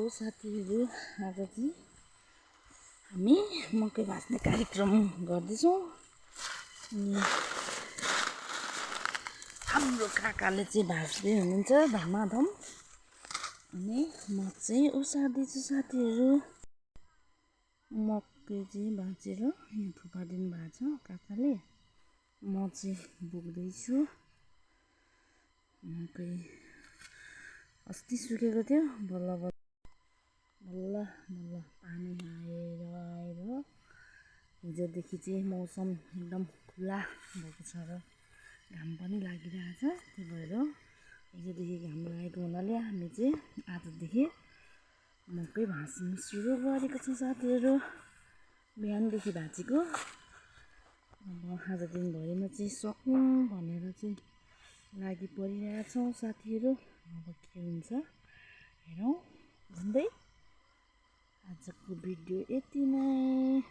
साथीहरू, आज चाहिँ हामी मकै भाँच्ने कार्यक्रम गर्दैछौँ। अनि हाम्रो काकाले चाहिँ भाँच्दै हुनुहुन्छ धमाधम। अनि म चाहिँ ओसार्दैछु साथीहरू। मकै चाहिँ भाँचेर यहाँ थुपारिदिनु भएको छ काकाले। म चाहिँ बोक्दैछु। मकै अस्ति सुकेको थियो, बल्ल पानी आएर हिजोदेखि चाहिँ मौसम एकदम खुला भएको छ र घाम पनि लागिरहेछ। त्यही भएर हिजोदेखि घाम लागेको हुनाले हामी चाहिँ आजदेखि मकै भाँच्नु सुरु गरेको छ साथीहरू। बिहानदेखि भाँचेको। अब आज दिनभरिमा चाहिँ सकौँ भनेर चाहिँ लागि परिरहेछौँ साथीहरू। अब के हुन्छ हेरौँ भन्दै आजको भिडियो यति नै।